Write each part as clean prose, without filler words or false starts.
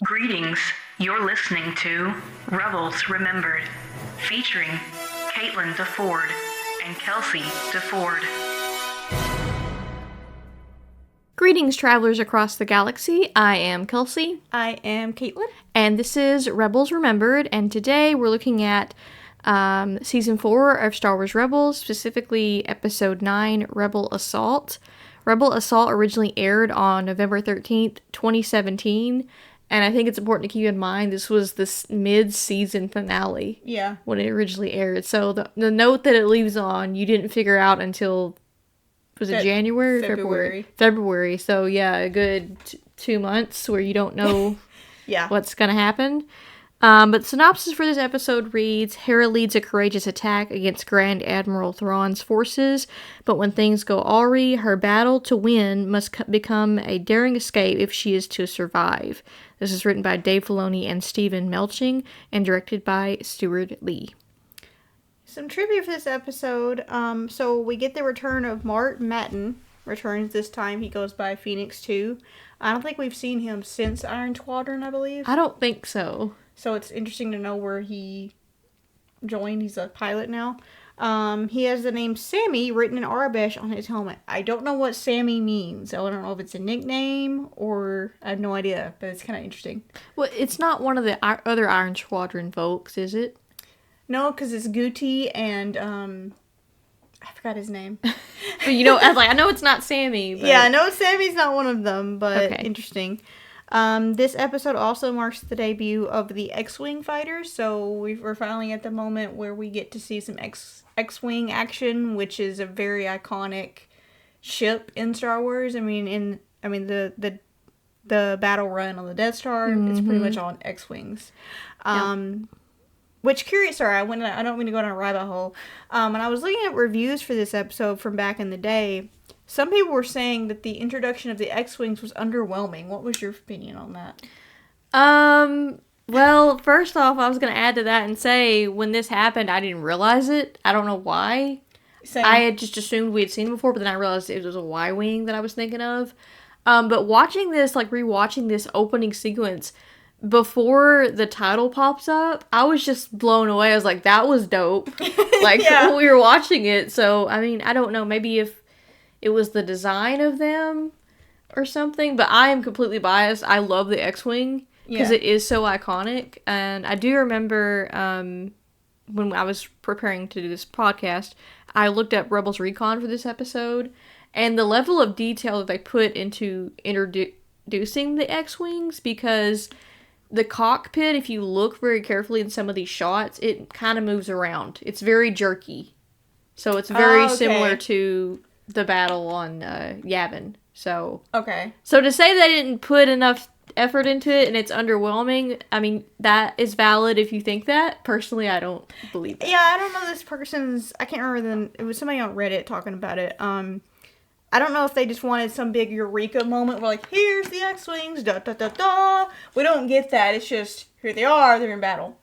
Greetings. You're listening to Rebels Remembered, featuring Caitlin DeFord and Kelsey DeFord. Greetings, travelers across the galaxy. I am Kelsey. I am Caitlin. And this is Rebels Remembered. And today we're looking at Season 4 of Star Wars Rebels, specifically Episode 9, Rebel Assault. Rebel Assault originally aired on November 13th, 2017. And I think it's important to keep in mind this was the mid-season finale. Yeah. When it originally aired. So the note that it leaves on, you didn't figure out until... Was it January or February. So, yeah, a good 2 months where you don't know what's going to happen. But synopsis for this episode reads, Hera leads a courageous attack against Grand Admiral Thrawn's forces, but when things go awry, her battle to win must become a daring escape if she is to survive. This is written by Dave Filoni and Stephen Melching and directed by Stuart Lee. Some trivia for this episode. So we get the return of Mart. Matten returns this time. He goes by Phoenix 2. I don't think we've seen him since Iron Squadron, I believe. I don't think so. So it's interesting to know where he joined. He's a pilot now. He has the name Sammy written in Arabic on his helmet. I don't know what Sammy means. I don't know if it's a nickname or I have no idea, but it's kind of interesting. Well, it's not one of the other Iron Squadron folks, is it? No, because it's Guti and, I forgot his name. But I know it's not Sammy. But... Yeah, I know Sammy's not one of them, but okay. Interesting. This episode also marks the debut of the X-Wing fighters, so we're finally at the moment where we get to see some X-Wing action, which is a very iconic ship in Star Wars. The battle run on the Death Star, it's pretty much all X-Wings. Which, I don't mean to go down a rabbit hole. When I was looking at reviews for this episode from back in the day, some people were saying that the introduction of the X-Wings was underwhelming. What was your opinion on that? Well, first off, I was going to add to that and say, when this happened, I didn't realize it. I don't know why. Same. I had just assumed we had seen it before, but then I realized it was a Y-Wing that I was thinking of. But watching this, rewatching this opening sequence... Before the title pops up, I was just blown away. I was like, that was dope. When we were watching it. So, I don't know. Maybe if it was the design of them or something. But I am completely biased. I love the X-Wing because it is so iconic. And I do remember when I was preparing to do this podcast, I looked up Rebels Recon for this episode. And the level of detail that they put into introducing the X-Wings, because... The cockpit, if you look very carefully in some of these shots, it kind of moves around. It's very jerky. So it's very similar to the battle on Yavin. So to say they didn't put enough effort into it and it's underwhelming, that is valid if you think that. Personally, I don't believe that. Yeah, I don't know this person's... I can't remember it was somebody on Reddit talking about it. I don't know if they just wanted some big eureka moment where, here's the X-Wings, da-da-da-da. We don't get that. It's just, here they are, they're in battle.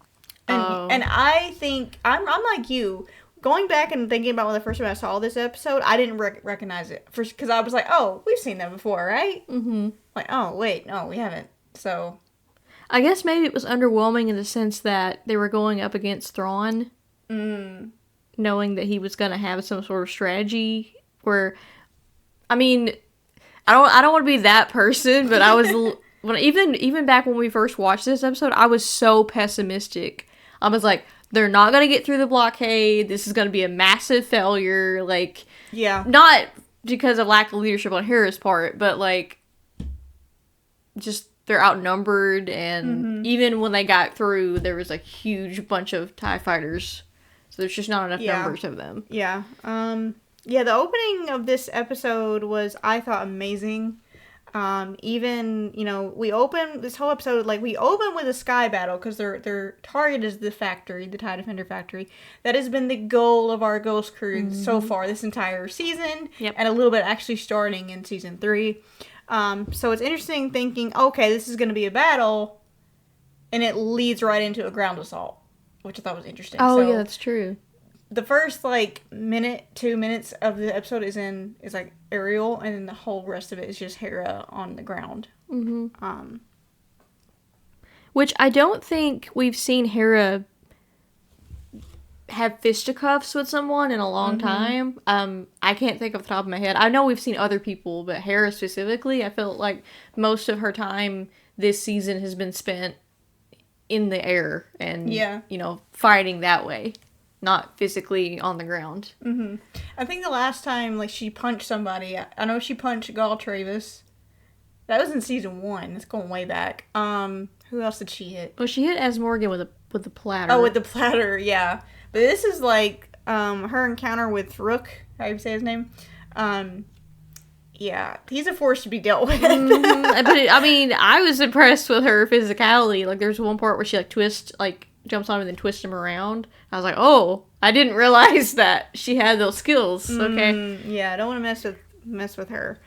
And I think, I'm like you, going back and thinking about when the first time I saw this episode, I didn't recognize it. Because I was like, oh, we've seen that before, right? Mm-hmm. Oh, wait, no, we haven't. So. I guess maybe it was underwhelming in the sense that they were going up against Thrawn. Knowing that he was going to have some sort of strategy where... I don't want to be that person, but I was even back when we first watched this episode, I was so pessimistic. I was like, they're not going to get through the blockade. This is going to be a massive failure. Not because of lack of leadership on Hera's part, but just they're outnumbered, and even when they got through, there was a huge bunch of TIE fighters, so there's just not enough numbers of them. Yeah. The opening of this episode was, I thought, amazing. We open this whole episode, we open with a sky battle, because their target is the factory, the TIE Defender factory. That has been the goal of our Ghost Crew so far, this entire season, and a little bit actually starting in Season 3. So it's interesting thinking, okay, this is going to be a battle, and it leads right into a ground assault, which I thought was interesting. Oh, yeah, that's true. The first, 2 minutes of the episode is aerial, and then the whole rest of it is just Hera on the ground. Mm-hmm. Which I don't think we've seen Hera have fisticuffs with someone in a long time. I can't think off the top of my head. I know we've seen other people, but Hera specifically, I felt like most of her time this season has been spent in the air and, fighting that way. Not physically on the ground. I think the last time, like, she punched somebody, I know she punched Gal Travis. That was in season 1. It's going way back. Who else did she hit? Well, she hit Az Morgan with the platter. Oh, with the platter, yeah. But this is like her encounter with Rook, how you say his name. Yeah, he's a force to be dealt with. But I was impressed with her physicality. Like, there's one part where she jumps on him and then twists him around. I was like, oh, I didn't realize that she had those skills. Okay. Yeah, I don't want to mess with her.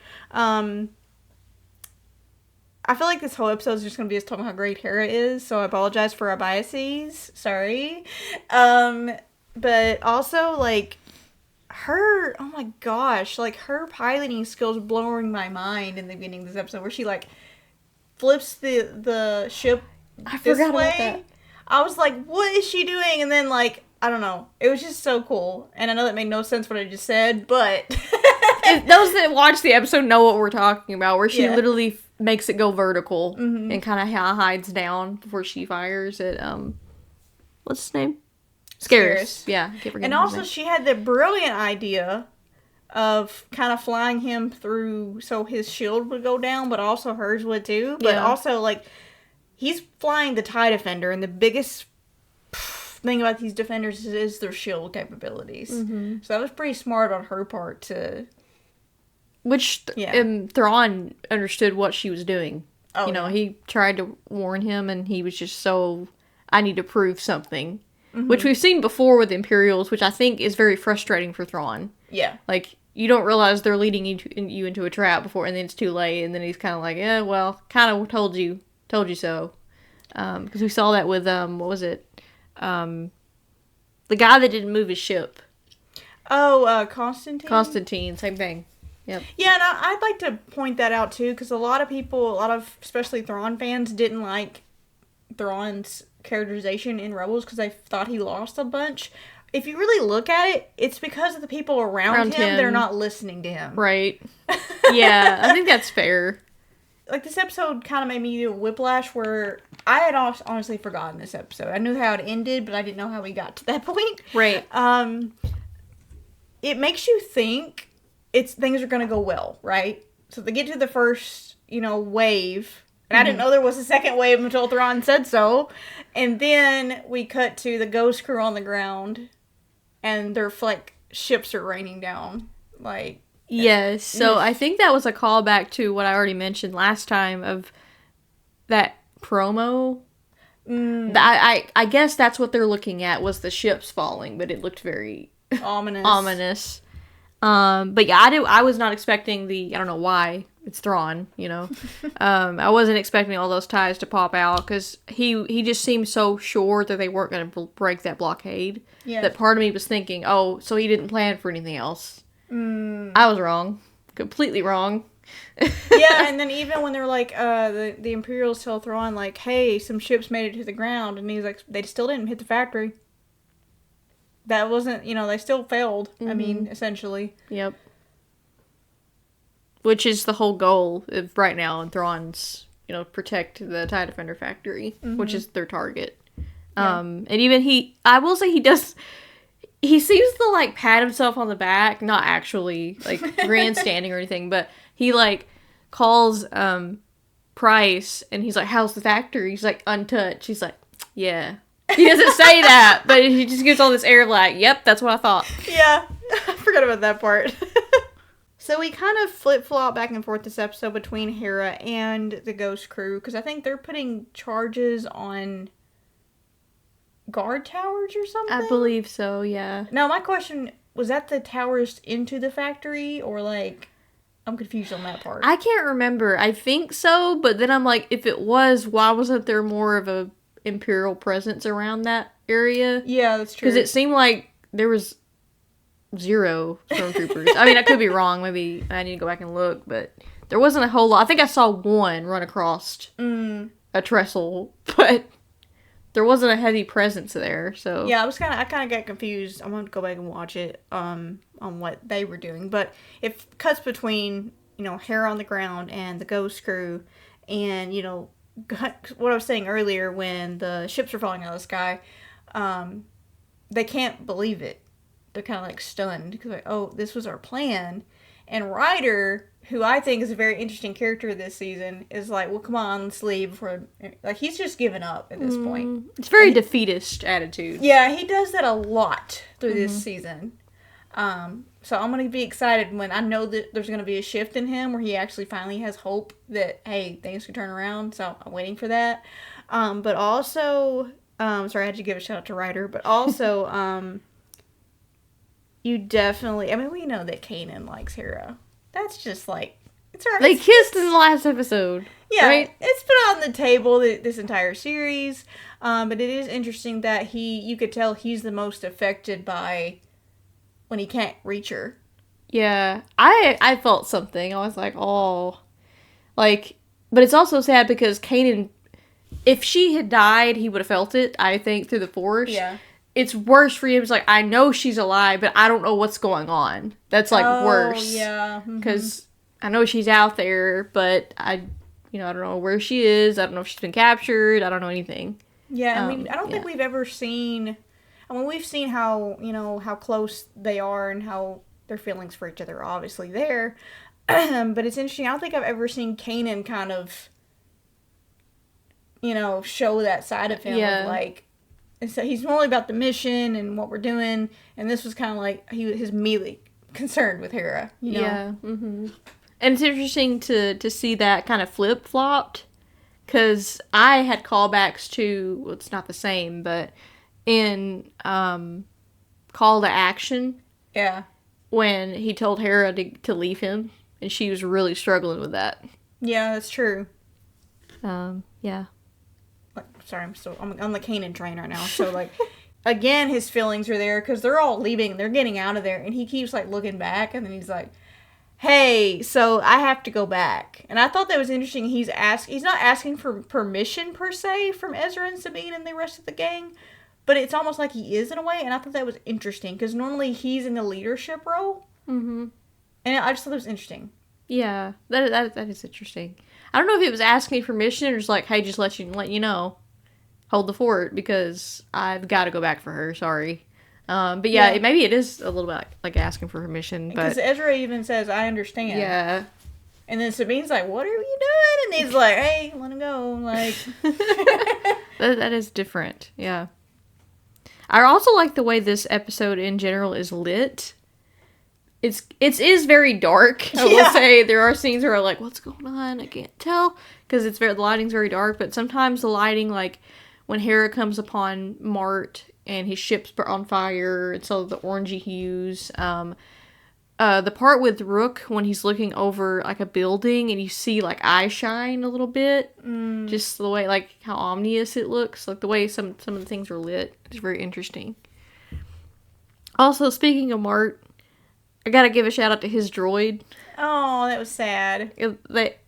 I feel like this whole episode is just going to be us talking about how great Hera is, so I apologize for our biases. Sorry. But also, like, her, oh my gosh, like, her piloting skills blowing my mind in the beginning of this episode, where she, like, flips the ship this way. About that. I was like, what is she doing? And then, like, I don't know. It was just so cool. And I know that made no sense what I just said, but... Those that watch the episode know what we're talking about, where she literally makes it go vertical and kind of hides down before she fires at, what's his name? Scarus. Yeah. And also she had the brilliant idea of kind of flying him through so his shield would go down, but also hers would too. But also, like, he's flying the TIE Defender, and the biggest thing about these defenders is their shield capabilities. So that was pretty smart on her part to... Which Thrawn understood what she was doing. He tried to warn him, and he was just so, I need to prove something. Which we've seen before with Imperials, which I think is very frustrating for Thrawn. Yeah. Like, you don't realize they're leading you into a trap before, and then it's too late, and then he's kind of like, yeah, well, kind of told you so. Because we saw that with, what was it? The guy that didn't move his ship. Oh, Constantine? Constantine, same thing. Yep. Yeah, and I'd like to point that out, too, because a lot of, especially Thrawn fans, didn't like Thrawn's characterization in Rebels because they thought he lost a bunch. If you really look at it, it's because of the people around him that are not listening to him. Right. Yeah, I think that's fair. Like, this episode kind of made me do a whiplash where I had honestly forgotten this episode. I knew how it ended, but I didn't know how we got to that point. Right. It makes you think things are going to go well, right? So they get to the first, wave, and I didn't know there was a second wave until Thrawn said so. And then we cut to the Ghost crew on the ground, and their, like, ships are raining down. Like... Yes, so I think that was a callback to what I already mentioned last time of that promo. I guess that's what they're looking at, was the ships falling, but it looked very... ominous. But yeah, I was not expecting I don't know why, it's Thrawn, I wasn't expecting all those ties to pop out, because he just seemed so sure that they weren't going to break that blockade, that part of me was thinking, oh, so he didn't plan for anything else. I was wrong. Completely wrong. Yeah, and then even when they're like, the Imperials tell Thrawn, like, hey, some ships made it to the ground, and he's like, they still didn't hit the factory. That wasn't, they still failed, I mean, essentially. Yep. Which is the whole goal of right now in Thrawn's, protect the TIE Defender factory, which is their target. Yeah. And even I will say he seems to, like, pat himself on the back, not actually, like, grandstanding or anything, but he, like, calls Price, and he's like, how's the factory? He's like, untouched. He's like, yeah. He doesn't say that, but he just gives all this air of, like, yep, that's what I thought. Yeah, I forgot about that part. So we kind of flip-flop back and forth this episode between Hera and the Ghost crew, because I think they're putting charges on guard towers or something? I believe so, yeah. Now, my question, was that the towers into the factory, or, like, I'm confused on that part. I can't remember. I think so, but then I'm like, if it was, why wasn't there more of a Imperial presence around that area? Yeah, that's true. Because it seemed like there was 0 stormtroopers. I mean, I could be wrong. Maybe I need to go back and look, but there wasn't a whole lot. I think I saw one run across a trestle, but there wasn't a heavy presence there, so. Yeah, I kind of got confused. I'm going to go back and watch it, on what they were doing. But it cuts between, Hera on the ground and the ghost crew, and, what I was saying earlier, when the ships are falling out of the sky, they can't believe it. They're kind of like stunned because like, oh, this was our plan. And Ryder, who I think is a very interesting character this season, is like, well, come on, let's leave before. Like, he's just given up at this point. It's very defeatist attitude. Yeah, he does that a lot through this season. So I'm going to be excited when I know that there's going to be a shift in him where he actually finally has hope that, hey, things can turn around. So I'm waiting for that. But also, sorry, I had to give a shout out to Ryder, but also, you definitely, I mean, we know that Kanan likes Hera. That's just like, it's right. They kissed in the last episode. Yeah, right? It's been on the table this entire series. But it is interesting that you could tell he's the most affected by when he can't reach her. Yeah, I felt something. I was like, oh. Like, but it's also sad because Kanan, if she had died, he would have felt it, I think, through the Force. Yeah. It's worse for him. It's like, I know she's alive, but I don't know what's going on. That's, like, worse. Yeah. Because I know she's out there, but I don't know where she is. I don't know if she's been captured. I don't know anything. Yeah, I mean, I don't think we've ever seen... I mean, we've seen how, how close they are and how their feelings for each other are obviously there. But it's interesting. I don't think I've ever seen Kanan kind of, show that side of him. Yeah. Of like, and so he's only about the mission and what we're doing. And this was kind of like, his immediately concerned with Hera, Yeah. Mm-hmm. And it's interesting to see that kind of flip-flopped. Because I had callbacks to, well, it's not the same, but in Call to Action. Yeah. When he told Hera to leave him. And she was really struggling with that. Yeah, that's true. Yeah. Sorry, I'm on the Kanan train right now. So, like, again, his feelings are there because they're all leaving. They're getting out of there. And he keeps, like, looking back. And then he's like, hey, so I have to go back. And I thought that was interesting. He's not asking for permission, per se, from Ezra and Sabine and the rest of the gang. But it's almost like he is in a way. And I thought that was interesting. Because normally he's in the leadership role. Mm-hmm. And I just thought it was interesting. Yeah, that is interesting. I don't know if it was asking permission or just like, hey, just let you know. Hold the fort because I've got to go back for her. Sorry. But yeah, maybe it is a little bit like asking for permission. Because Ezra even says, I understand. Yeah. And then Sabine's like, what are you doing? And he's like, hey, let him go. Like, that is different. Yeah. I also like the way this episode in general is lit. It is very dark. I will say there are scenes where I'm like, what's going on? I can't tell because the lighting's very dark. But sometimes the lighting, like when Hera comes upon Mart and his ship's on fire, and so the orangey hues. The part with Rook when he's looking over like a building and you see like eye shine a little bit, just the way like how ominous it looks, like the way some of the things are lit is very interesting. Also, speaking of Mart, I gotta give a shout out to his droid. Oh, that was sad.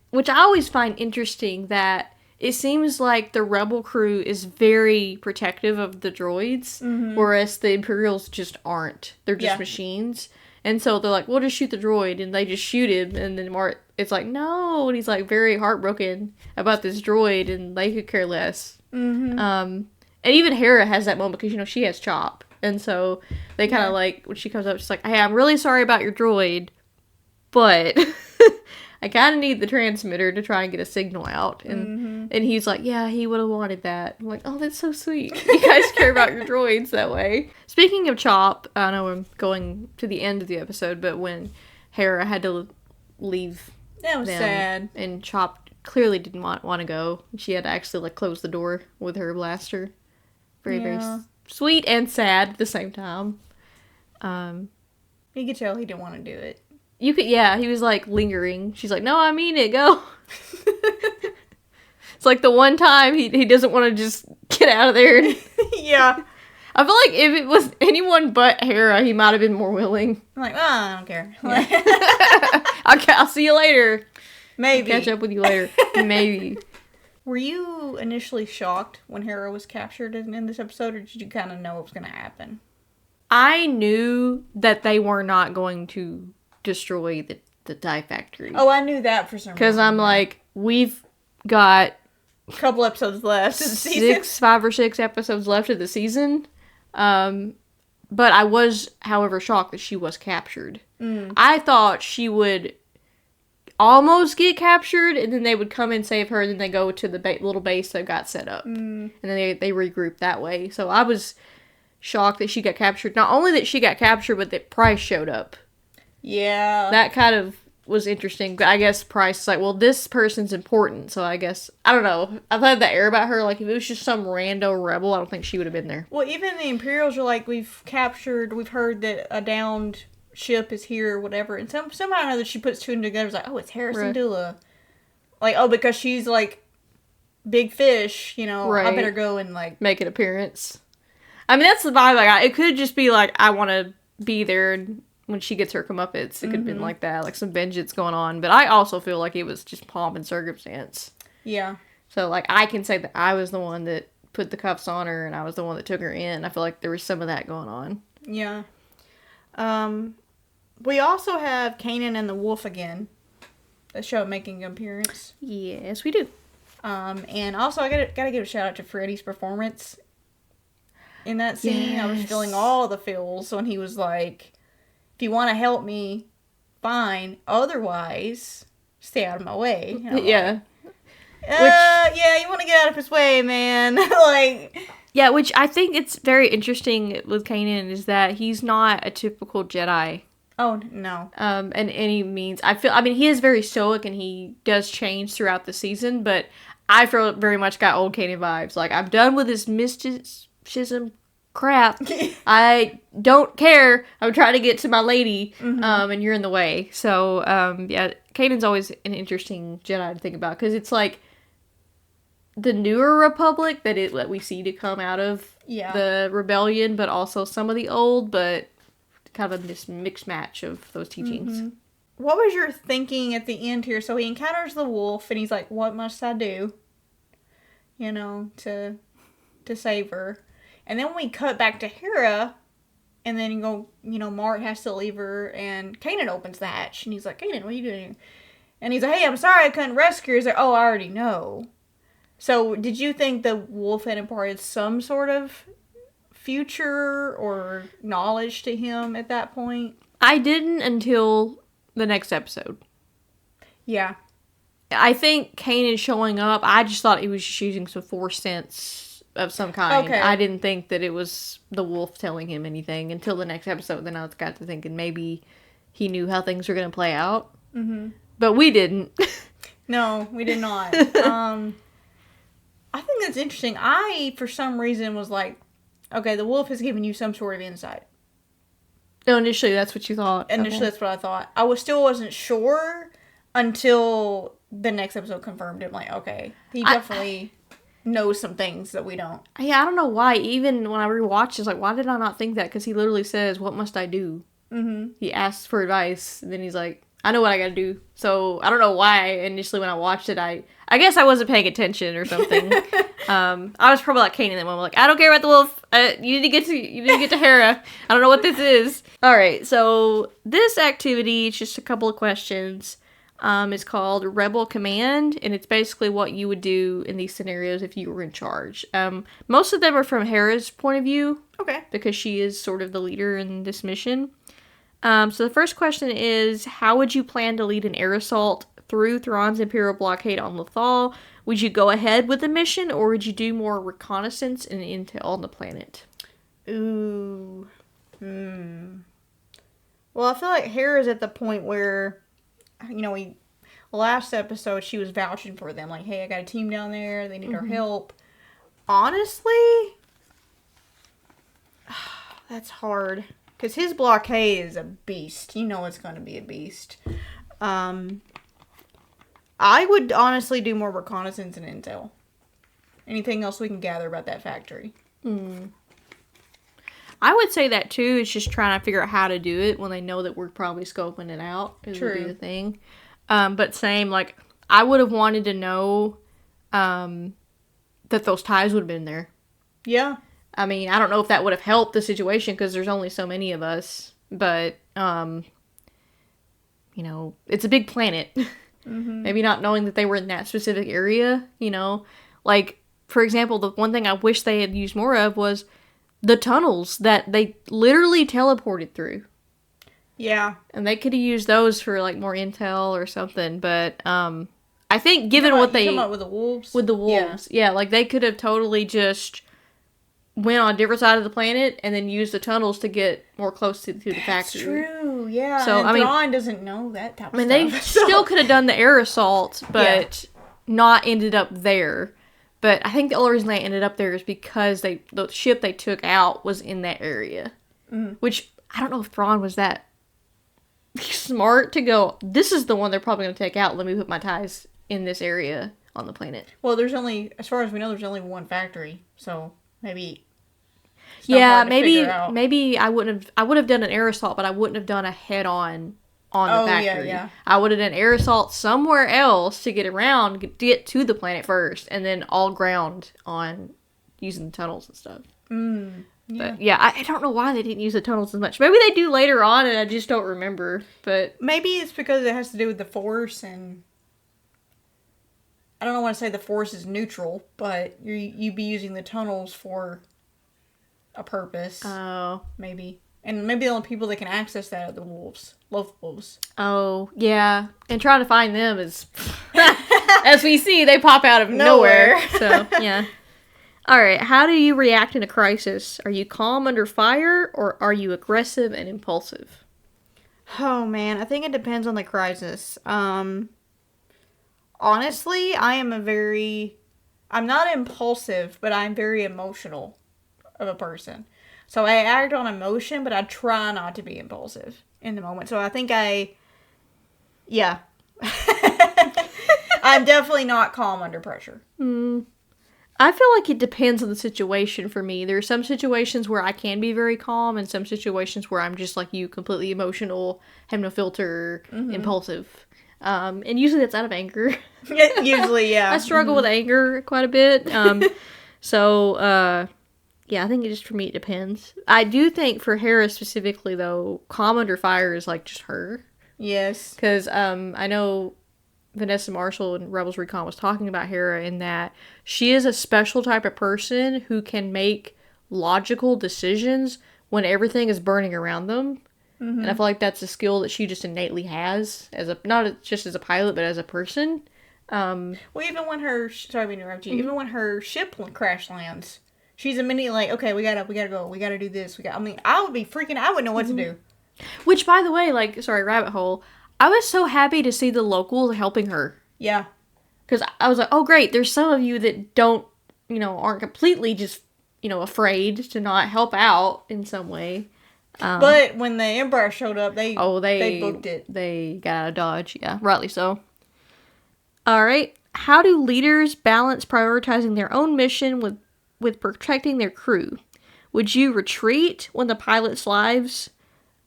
Which I always find interesting that it seems like the Rebel crew is very protective of the droids, whereas the Imperials just aren't. They're just machines. And so they're like, we'll just shoot the droid, and they just shoot him, and then Mart, it's like, no, and he's like very heartbroken about this droid, and they could care less. Mm-hmm. And even Hera has that moment, because, she has Chop. And so they kind of like, when she comes up, she's like, hey, I'm really sorry about your droid, but I kind of need the transmitter to try and get a signal out. And and he's like, yeah, he would have wanted that. I'm like, oh, that's so sweet. You guys care about your droids that way. Speaking of Chop, I know I'm going to the end of the episode, but when Hera had to leave that was sad. And Chop clearly didn't want to go. She had to actually like close the door with her blaster. Very sweet and sad at the same time. You could tell he didn't want to do it. You could, he was like lingering. She's like, no, I mean it, go. It's like the one time he doesn't want to just get out of there. Yeah. I feel like if it was anyone but Hera, he might have been more willing. I'm like, I don't care. I'll see you later. Maybe. I'll catch up with you later. Maybe. Were you initially shocked when Hera was captured in this episode, or did you kind of know what was going to happen? I knew that they were not going to destroy the dye factory. Oh, I knew that for some reason. Because I'm like, we've got a couple episodes left of the season. 5 or 6 episodes left of the season. But I was, however, shocked that she was captured. I thought she would almost get captured, and then they would come and save her, and then they go to the little base they've got set up. And then they regroup that way. So I was shocked that she got captured. Not only that she got captured, but that Price showed up. Yeah. That kind of was interesting. But I guess Price is like, well, this person's important, so I guess, I don't know. I've had the air about her. Like, if it was just some rando rebel, I don't think she would have been there. Well, even the Imperials are like, we've heard that a downed ship is here or whatever. And somehow or another she puts two and together. It's like, oh, it's Harrison Dula. Like, oh, because she's like big fish, you know, I better go and like make an appearance. I mean, that's the vibe I got. It could just be like, I want to be there, and when she gets her comeuppance, it could have been like that, like some vengeance going on. But I also feel like it was just pomp and circumstance. Yeah. So, like, I can say that I was the one that put the cuffs on her, and I was the one that took her in. I feel like there was some of that going on. Yeah. We also have Kanan and the Wolf again. The show making an appearance. Yes, we do. And also, I gotta give a shout out to Freddie's performance in that scene. Yes. I was feeling all the feels when he was like, if you want to help me, fine. Otherwise, stay out of my way. Yeah. Yeah, you want to get out of his way, man. Like... Yeah, which I think it's very interesting with Kanan is that he's not a typical Jedi. Oh, no. In any means. I mean, he is very stoic and he does change throughout the season, but I feel very much got old Kanan vibes. Like, I'm done with this mysticism crap. I don't care. I'm trying to get to my lady, and you're in the way. So, yeah, Kanan's always an interesting Jedi to think about, because it's like the newer Republic that we see to come out of the rebellion, but also some of the old, but kind of this mixed match of those teachings. What was your thinking at the end here? So he encounters the wolf, and he's like, what must I do? You know, to save her. And then we cut back to Hera, and then Mart has to leave her, and Kanan opens the hatch, and he's like, Kanan, what are you doing? And he's like, hey, I'm sorry I couldn't rescue her. He's like, oh, I already know. So, did you think the wolf had imparted some sort of future or knowledge to him at that point? I didn't until the next episode. Yeah. I think Kanan showing up, I just thought he was just using some force sense of some kind. Okay. I didn't think that it was the wolf telling him anything until the next episode. Then I got to thinking maybe he knew how things were going to play out. But we didn't. No, we did not. I think that's interesting. I, for some reason, was like, okay, the wolf has given you some sort of insight. No, initially that's what you thought. Initially that's what I thought. I wasn't sure until the next episode confirmed it. I'm like, okay, he definitely knows some things that we don't. Yeah, I don't know why. Even when I rewatched, it's like, why did I not think that? Because he literally says, what must I do? He asks for advice, and then he's like, I know what I gotta do. So, I don't know why initially when I watched it, I guess I wasn't paying attention or something. I was probably like Kanan that moment, like, I don't care about the wolf. You need to get to Hera. I don't know what this is. Alright, so this activity, it's just a couple of questions. It's called Rebel Command, and it's basically what you would do in these scenarios if you were in charge. Most of them are from Hera's point of view. Okay. Because she is sort of the leader in this mission. So the first question is, how would you plan to lead an air assault through Thrawn's Imperial blockade on Loth? Would you go ahead with the mission, or would you do more reconnaissance and intel on the planet? Ooh. Well, I feel like Hera's at the point where, last episode she was vouching for them. Like, hey, I got a team down there. They need our help. Honestly, that's hard. Because his blockade is a beast. You know it's going to be a beast. I would honestly do more reconnaissance and intel. Anything else we can gather about that factory? I would say that too. It's just trying to figure out how to do it when they know that we're probably scoping it out. It would be the thing. But same, like, I would have wanted to know that those ties would have been there. Yeah. I mean, I don't know if that would have helped the situation because there's only so many of us, but, you know, it's a big planet. Mm-hmm. Maybe not knowing that they were in that specific area, you know. Like, for example, the one thing I wish they had used more of was the tunnels that they literally teleported through. Yeah. And they could have used those for, like, more intel or something, but, I think given what they... You talking about with the wolves? With the wolves, yeah. Like, they could have totally just went on a different side of the planet and then used the tunnels to get more close to the factory. That's true, yeah. So, and I mean... Thrawn doesn't know that type of stuff. They still could have done the air assault, but not ended up there. But I think the only reason they ended up there is because the ship they took out was in that area. Mm. Which, I don't know if Thrawn was that smart to go, this is the one they're probably going to take out. Let me put my ties in this area on the planet. Well, there's only, as far as we know, there's only one factory. So, maybe... maybe I would have done an air assault, but I wouldn't have done a head-on the factory. Yeah. I would have done air assault somewhere else to get around, get to the planet first, and then all ground on using the tunnels and stuff. Yeah. But yeah, I don't know why they didn't use the tunnels as much. Maybe they do later on, and I just don't remember. But maybe it's because it has to do with the Force, and I don't want to say the Force is neutral, but you'd be using the tunnels for a purpose. Oh, maybe. And maybe the only people that can access that are the wolves. Loth wolves. Oh, yeah. And trying to find them is... as we see, they pop out of nowhere. So, yeah. Alright, how do you react in a crisis? Are you calm under fire, or are you aggressive and impulsive? Oh, man. I think it depends on the crisis. Honestly, I'm not impulsive, but I'm very emotional of a person. So I act on emotion, but I try not to be impulsive in the moment. So I think yeah. I'm definitely not calm under pressure. I feel like it depends on the situation for me. There are some situations where I can be very calm, and some situations where I'm just like you, completely emotional, have no filter, impulsive. And usually that's out of anger. Usually, yeah. I struggle with anger quite a bit. Yeah, I think for me, it depends. I do think for Hera specifically, though, calm under fire is, like, just her. Yes. Because I know Vanessa Marshall in Rebels Recon was talking about Hera in that she is a special type of person who can make logical decisions when everything is burning around them. Mm-hmm. And I feel like that's a skill that she just innately has, not just as a pilot, but as a person. Well, even when sorry to interrupt you, even when her ship crash lands... She's immediately like, okay, we gotta go, we gotta do this, I would be freaking, I wouldn't know what to do. Which, by the way, rabbit hole, I was so happy to see the locals helping her. Yeah. Because I was like, oh great, there's some of you that aren't completely just, afraid to not help out in some way. But when the Empire showed up, they booked it. They got out of Dodge, yeah, rightly so. Alright, how do leaders balance prioritizing their own mission with protecting their crew? Would you retreat when the pilots' lives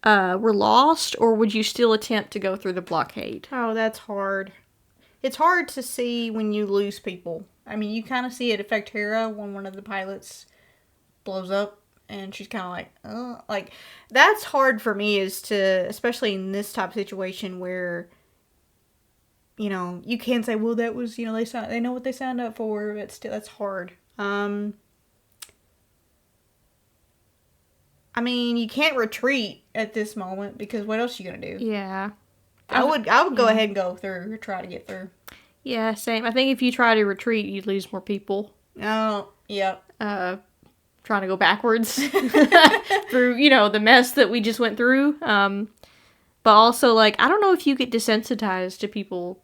were lost, or would you still attempt to go through the blockade? Oh, that's hard. It's hard to see when you lose people. I mean, you kind of see it affect Hera when one of the pilots blows up, and she's kind of like, oh. Like, that's hard for me, especially in this type of situation where, you can say, well, that was, they know what they signed up for, but still, that's hard. I mean, you can't retreat at this moment because what else are you gonna do? Yeah. I would go ahead and go through or try to get through. Yeah, same. I think if you try to retreat, you'd lose more people. Oh, yep. Trying to go backwards through, the mess that we just went through. But also, I don't know if you get desensitized to people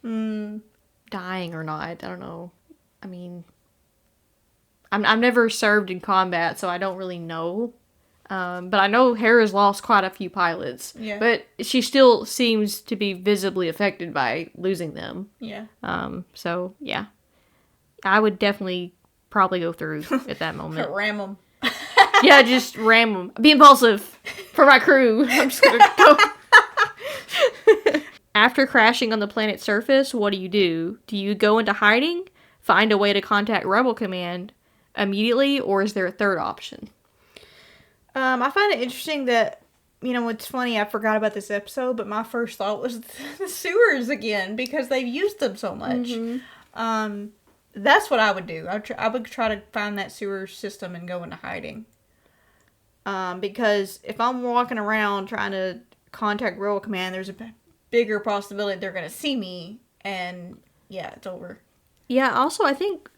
dying or not. I don't know. I mean, I've never served in combat, so I don't really know. But I know Hera's lost quite a few pilots. Yeah. But she still seems to be visibly affected by losing them. Yeah. So, yeah. I would definitely probably go through at that moment. Ram them. Yeah, just ram them. Be impulsive for my crew. I'm just gonna go. After crashing on the planet's surface, what do? Do you go into hiding, find a way to contact Rebel Command immediately, or is there a third option? I find it interesting that, it's funny, I forgot about this episode, but my first thought was the sewers again, because they've used them so much. Mm-hmm. That's what I would do. I would try to find that sewer system and go into hiding. Because if I'm walking around trying to contact Rebel Command, there's a bigger possibility they're going to see me, and yeah, it's over. Yeah, also, I think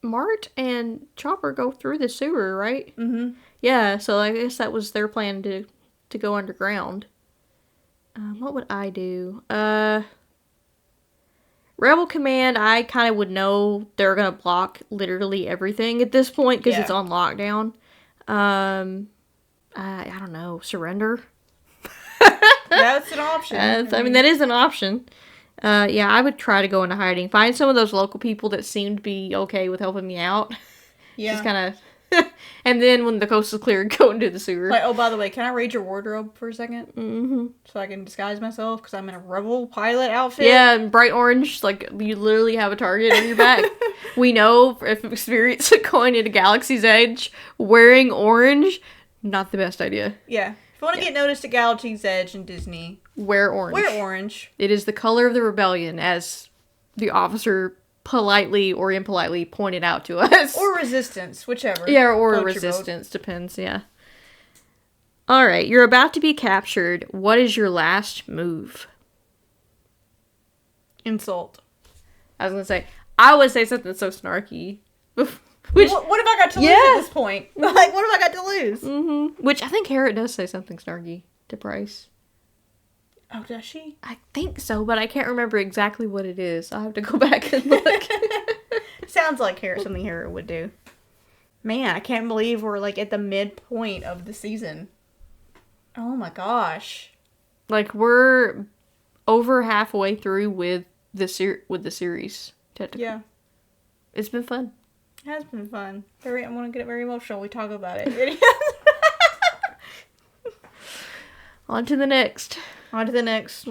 Mart and Chopper go through the sewer, right? Mm-hmm. Yeah, so I guess that was their plan to go underground. What would I do? Rebel Command, I kind of would know they're going to block literally everything at this point because it's on lockdown. I don't know. Surrender? That's an option. That is an option. I would try to go into hiding. Find some of those local people that seem to be okay with helping me out. Yeah. Just kind of... and then when the coast is clear, go into the sewer. Like, oh, by the way, can I raid your wardrobe for a second? Mm-hmm. So I can disguise myself because I'm in a Rebel pilot outfit? Yeah, and bright orange. Like, you literally have a target on your back. We know from experience going into Galaxy's Edge, wearing orange, not the best idea. Yeah. If you want to get noticed at Galaxy's Edge in Disney, wear orange. Wear orange. It is the color of the rebellion, as the officer politely or impolitely pointed out to us. Or resistance, whichever. Yeah, or resistance, depends, yeah. Alright, you're about to be captured. What is your last move? Insult. I was gonna say, I would say something so snarky. What have I got to lose at this point? Like, what have I got to lose? Mm-hmm. Which I think Hera does say something snarky to Bryce. Oh, does she? I think so, but I can't remember exactly what it is. I'll have to go back and look. Sounds like something Hera would do. Man, I can't believe we're like at the midpoint of the season. Oh my gosh. Like, we're over halfway through with the series. Technically. Yeah. It's been fun. It has been fun. I want to get very emotional. We talk about it. On to the next. On to the next.